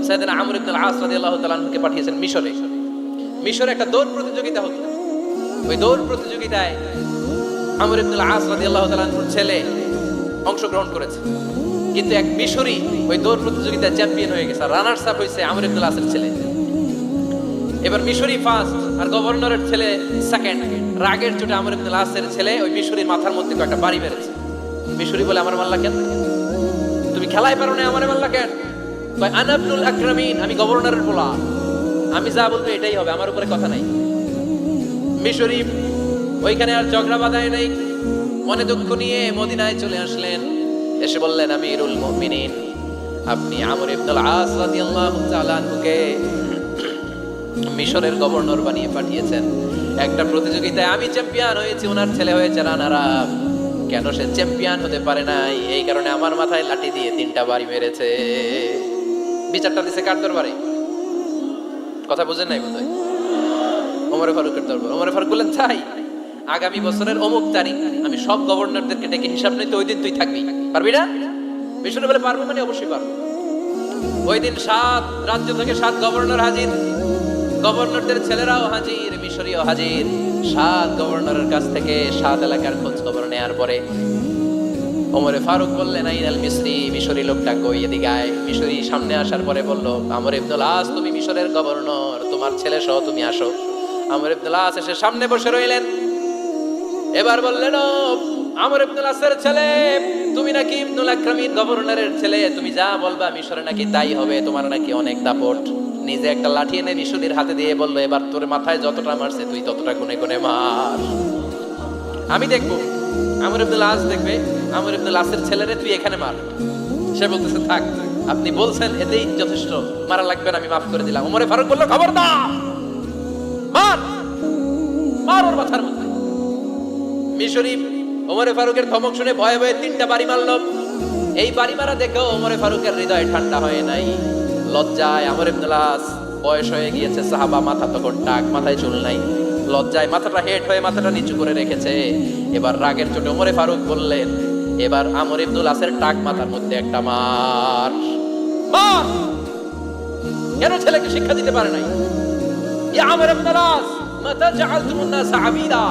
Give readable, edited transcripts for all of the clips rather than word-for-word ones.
সাইয়েদনা আমর ইবনে আল আস রাদিয়াল্লাহু তাআলা আনহুকে পাঠিয়েছেন মিশরে। মিশরে একটা দৌড় প্রতিযোগিতা হতো। ওই দৌড় প্রতিযোগিতায় আমর ইবনে আল আস রাদিয়াল্লাহু তাআলা আনহুর ছেলে অংশগ্রহণ করেছে, কিন্তু এক মিশরি ওই দৌড় প্রতিযোগিতায় চ্যাম্পিয়ন হয়ে গেছে। রানার্স আপ হয়েছে আমর ইবনে আল আসের ছেলে। এবার মিশরি ফার্স্ট আর গভর্নরের ছেলে সেকেন্ড। রাগের চোটে আমর ইবনে আল আসের ছেলে ওই মিশরির মাথার মধ্যে একটা বাড়ি মেরেছে। মিশরি বলে, আমার মাল্লা কেন? তুমি খেলায় পারো না, আমার মাল্লা কেন? কয় আনা ইবনুল আকরামিন, আমি গভর্নরের পোলা, আমি যা বলবো এটাই হবে, আমার উপরে কথা নাই। মিশরি ওইখানে আর ঝগড়া বাঁধায় নাই, মনে দুঃখ নিয়ে মদিনায় চলে আসলেন। এসে বললেন, আমিরুল মুমিনিন, আপনি আমর ইবনে আল আস রাদিয়াল্লাহু তাআলা আনহুকে মিশরের গভর্নর বানিয়ে পাঠিয়েছেন। একটা প্রতিযোগিতায় আমি চ্যাম্পিয়ন হয়েছি, ওনার ছেলে হয়েছে রানার আপ। কেন সে চ্যাম্পিয়ন হতে পারে নাই? এই কারণে আমার মাথায় লাঠি দিয়ে 3টা বাড়ি মেরেছে। বিচারটা দিছে কার দরবারে? কথা বুঝেন নাই বোধহয়? ওমর ফারুকের দরবার। ওমর ফারুক বললেন, তাই আগামী বছরের অমুক তারিখ আমি সব গভর্নরদেরকে ডেকে হিসাব নিতে, ওই দিন তুই থাকবি, পারবি না? মিশরে বলে, পারবো, মানে অবশ্যই পারবো। ওই দিন 7 রাজ্য থেকে 7 গভর্নর হাজির, গভর্নরদের ছেলেরাও হাজির, মিশরীয় হাজির। 7 গভর্নরের কাছ থেকে 7 এলাকার খোঁজ খবর নেয়ার পরে ওমরে ফারুক বললেন, আইনাল মিসরি, মিশরি লোকটা কই, এদিকে আয়। মিশরি সামনে আসার পরে বলল, আমর ইবনে আল আস, তুমি মিশরের গভর্নর, তোমার ছেলে সহ তুমি আসো। আমর ইবনে আল আস এসে সামনে বসে রইলেন। এবার বললেন, ও আমর ইবনে আল আসের ছেলে, তুমি নাকি ইবনুল আকরামিন গভর্নরের ছেলে, তুমি যা বলবা মিশরে নাকি তাই হবে, তোমার নাকি অনেক দাপট। নিজে একটা লাঠি এনে মিশরীর হাতে দিয়ে বললো, এবার তোর মাথায় যতটা মারছে তুই ততটা গুনে গুনে মার, আমি দেখবো। আমর ইবনে আল আস দেখবে, আমর ইবনে আল আসের ছেলেরে তুই এখানে মার। সে বলতেছে, থাক, আপনি বলছেন এতেই যথেষ্ট, মারা লাগবে না, আমি মাফ করে দিলাম। ওমরে ফারুক বলল, খবরদার, মার, মার ওর মাথার মধ্যে। মিশরি ওমরে ফারুকের ধমক শুনে ভয়ে ভয়ে 3টা বাড়ি মারল। এই বাড়ি মারা দেখেও ওমরে ফারুকের হৃদয় ঠান্ডা হয় নাই। লজ্জায় আমর ইবনে আল আস, বয়স হয়ে গিয়েছে, সাহাবা, মাথা তখন টাক, মাথায় চুল নাই, লজ্জায় মাথাটা হেট হয়ে মাথাটা নিচু করে রেখেছে। এবার রাগের চোটে ওমরে ফারুক বললেন, এবার আমর ইবনে আল আসের টাক মাথার মধ্যে একটা মার, মার। কেন ছেলেকে শিক্ষা দিতে পারে নাই? ইয়া আমর ইবনে আল আস, মাতা জাআলতুমুন নাস আবিদা,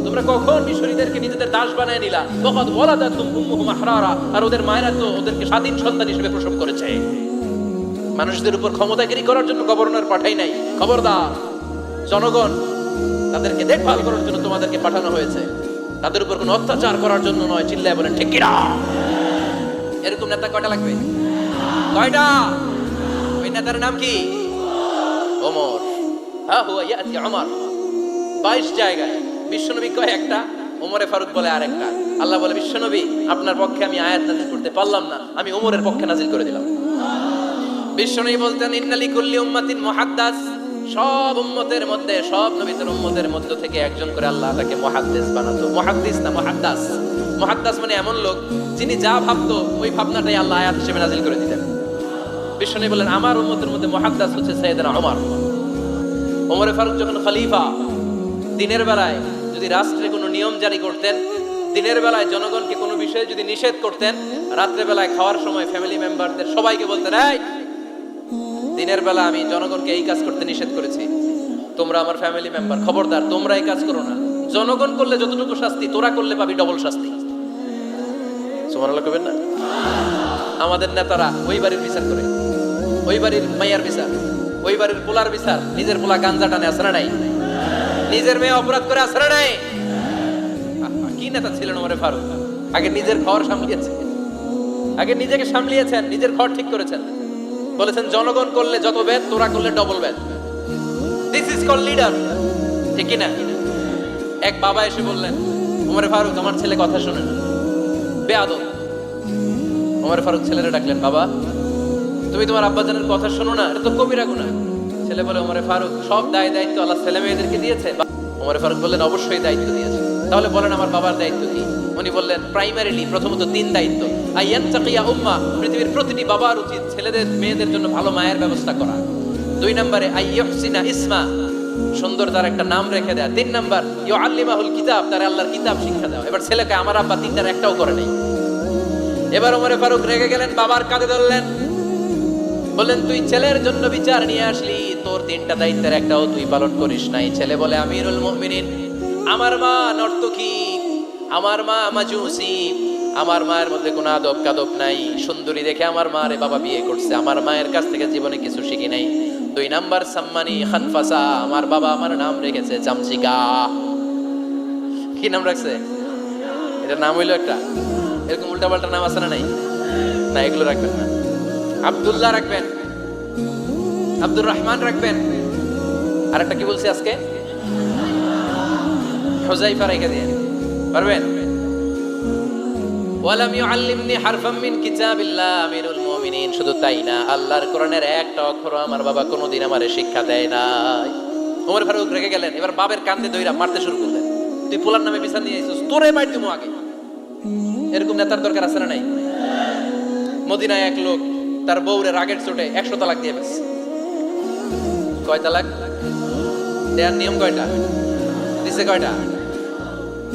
তোমরা কখন মিশরীদেরকে নিজেদের দাস বানায় নিলা? ওয়াকাদ ওয়ালাদাতুম উম্মুহুম আহরারা, আর ওদের মায়েরা তো ওদেরকে স্বাধীন সন্তান হিসেবে প্রসব করেছে। মানুষদের উপর ক্ষমতাগিরি করার জন্য গভর্নর পাঠাই নাই। খবরদার, জনগণ তাদেরকে দেখভাল করার জন্য তোমাদেরকে পাঠানো হয়েছে, তাদের উপর কোনো অত্যাচার করার জন্য নয়। চিল্লায় বলেন ঠিক কিনা? এরকম নেতা কয়টা লাগবে? কয়টা? ওই নেতার নাম কি? ওমর। হা হুয়া ইয়াতি ওমর। 22 জায়গায় বিশ্বনবী কয় একটা, ওমরে ফারুক বলে আরেকটা। আল্লাহ বলে, বিশ্বনবী আপনার পক্ষে আমি আয়াত নাযিল করতে পারলাম না, আমি ওমরের পক্ষে নাযিল করে দিলাম। বিশ্বনবী বলতেন, ইন্নালি কুল্লি উম্মাতিন মুহাদ্দাস, সব উম্মতের মধ্যে, সব নবীদের উম্মতের মধ্য থেকে একজন করে আল্লাহ তাকে মুহাদ্দিস বানাতো। মুহাদ্দিস না মুহাদ্দাস। মুহাদ্দাস মানে এমন লোক যিনি যা ভাবতো ওই ভাবনাটাই আল্লাহ আয়াত হিসেবে নাযিল করে দিতেন। বিশ্বনবী বলেন, আমার উম্মতের মধ্যে মুহাদ্দাস হচ্ছে সাইয়েদনা ওমর। ওমরে ফারুক যখন খলিফা, দিনের বেলায় যদি রাষ্ট্রে কোনো নিয়ম জারি করতেন, দিনের বেলায় জনগণকে কোনো বিষয়ে যদি নিষেধ করতেন, রাত্রে বেলায় খাওয়ার সময় ফ্যামিলি মেম্বারদের সবাইকে বলতেন, এই দিনের বেলা আমি জনগণকে এই কাজ করতে নিষেধ করেছি, তোমরা আমার ফ্যামিলি মেম্বার, খবরদার তোমরা এই কাজ করো না। জনগণ করলে যতটুকু শাস্তি, তোরা করলে পাবি ডবল শাস্তি। সুবহানাল্লাহ কবেন না? আমাদের নেতারা ওই বাড়ির বিচার করে, ওই বাড়ির মাইয়ার বিচার, ওই বাড়ির পোলার বিচার, নিজের পোলা গাঞ্জা টানে, আসরা নাই, নিজের মেয়ে অপরাধ করে, আসরা নাই। কি নেতা ছিলেন ওমরে ফারুক! আগে নিজের ঘর সামলিয়েছেন, আগে নিজেকে সামলিয়েছেন, নিজের ঘর ঠিক করেছেন। বলেছেন, জনগণ করলে যত বেদ, তোরা করলে double Veda. This is call leader, ঠিক কিনা? এক বাবা এসে বললেন, ওমরে ফারুক আমার ছেলে কথা শুনে না, বেয়াদব। ওমরে ফারুক ছেলেরে ডাকলেন, বাবা তুমি তোমার আব্বাজানের কথা শোনো না, এটা তো কবিরা গুনাহ। ছেলে বলে, ওমরে ফারুক সব দায় দায়িত্ব আল্লাহ ছেলে মেয়েদেরকে দিয়েছে। ওমরে ফারুক বললেন, অবশ্যই দায়িত্ব দিয়েছে। তাহলে বলেন আমার বাবার দায়িত্ব কি? উনি বললেন, প্রাইমারিলি প্রথমত 3 দায়িত্ব। আইয়ান তাকিয়া উম্মা, পৃথিবীর প্রতিটি বাবার উচিত ছেলেদের মেয়েদের জন্য ভালো মায়ের ব্যবস্থা করা। 2 নম্বরে আইয়ুহসিনা ইসমা, সুন্দর তার একটা নাম রেখে দেয়া। 3 নম্বর ইউআল্লিমাহুল কিতাব, তার আল্লাহর কিতাব শিক্ষা দেওয়া। এবার ছেলেকে আমার আব্বা 3টার একটাও করে নাই। এবার ওমরে ফারুক রেগে গেলেন, বাবার কাঁধে ধরলেন, বললেন তুই ছেলের জন্য বিচার নিয়ে আসলি, তোর তিনটা দায়িত্বের একটাও তুই পালন করিস নাই। ছেলে বলে আমিরুল মুমিনিন, আমার মা নর্তকী, আমার মা মাজুসি, আমার মায়ের মধ্যে কোনো আদব কাদব নাই, সুন্দরী দেখে আমার মা রে বাবা বিয়ে করছে, আমার মায়ের কাছ থেকে জীবনে কিছু শিখি নাই। 2 নাম্বার সাম্মানি খানফাসা, আমার বাবা আমার নাম রেখেছে চামচিকা। কি নাম রাখছে? এটা নাম হইলো একটা, এরকম উল্টাপাল্টা নাম আছে না? নাই না, এগুলো রাখবেন না। আব্দুল্লাহ রাখবেন, আব্দুর রহমান রাখবেন, আর একটা কি বলছি আজকে, হুযাইফা রেখে দিয়ে পারবেন। ওয়ালাম ইউআল্লিমনি হারফাম মিন কিতাবিল্লাহ, আমিরুল মুমিনিন। শুধু তাই না, আল্লাহর কোরআনের একটা অক্ষর আমার বাবা কোনোদিন আমারে শিক্ষা দেয় নাই। ওমর ফারুক রেগে গেলেন, এবার বাবার কান্দে দইরা মারতে শুরু করলেন, তুই পোলার নামে বিচার নিয়ে আইছিস, তোরে মার দিমু আগে। এরকম নেতার দরকার আছে না নাই? মদিনায় এক লোক তার বউরে রাগের চোটে 100 তালাক দিয়ে ফেলছে। কয় তালাক দেওয়ার নিয়ম কয়টা? দিছে কয়টা?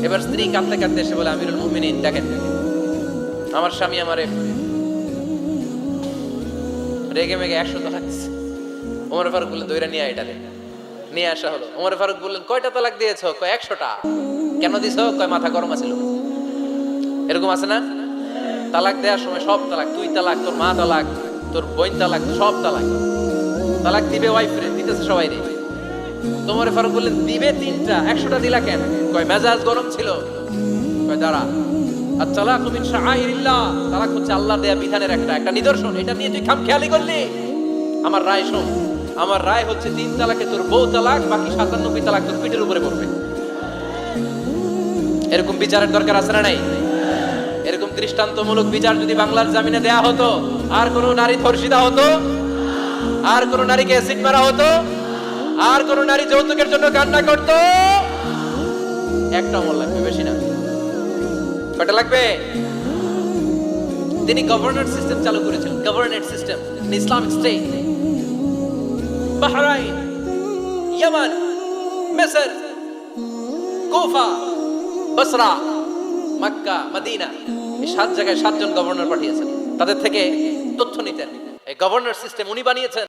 এবার স্ত্রী কাঁদতে কাঁদতে এসে বলে, আমিরুল মুমিনিন দেখেন, আমার স্বামী আমারে রেগে মেগে 100 তালাক দিছে। ওমর ফারুক বললেন দইরা নিয়ে এটারে নিয়ে আসা হলো। ওমর ফারুক বললেন কয়টা তালাক দিয়েছো? কয় 100টা। কেন দিছো? কয় মাথা গরম আছিল। এরকম আছে না? তালাক দেওয়ার সময় সব তালাক, তুই তালাক, তোর মা তালাক, তোর বোন তালাক, সব তালাক। তালাক দিবে ওয়াইফ রে, দিতেছে সবাই রে। তোমার ফারুক বললেন দিবে 3টা, 100টা দিলা কেন? কয় মেজাজ গরম ছিল। কয় দাঁড়া, আত-তালাকু মিন শাআইরিল্লাহ, তালাক হচ্ছে আল্লাহর দেয়া বিধানের একটা নিদর্শন, এটা নিয়ে তুই খামখেয়ালি করলি। আমার রায় শোন, আমার রায় হচ্ছে 3 তালাকে তোর বউ তালাক, বাকি 97 তালাক তোর পিঠের উপরে পড়বে। এরকম বিচারের দরকার আছে না নাই? এরকম দৃষ্টান্তমূলক বিচার যদি বাংলার জমিনে দেয়া হতো, আর কোন নারী ধর্ষিতা হতো, আর কোন নারীকে অ্যাসিড মারা হতো, আর কোন নারী যৌতুকের জন্য কান্না করত? একটা আমল লাগবে, বেশি না। কয়টা লাগবে? তিনি গভর্নর সিস্টেম চালু করেছিলেন, governor system, Islamic State. Bahrain, ইয়ামান, মিসর, কুফা, বসরা, মক্কা, মদিনা, এই 7 জায়গায় 7 জন গভর্নর পাঠিয়েছেন, তাদের থেকে তথ্য নিতেন। এই গভর্নর সিস্টেম উনি বানিয়েছেন।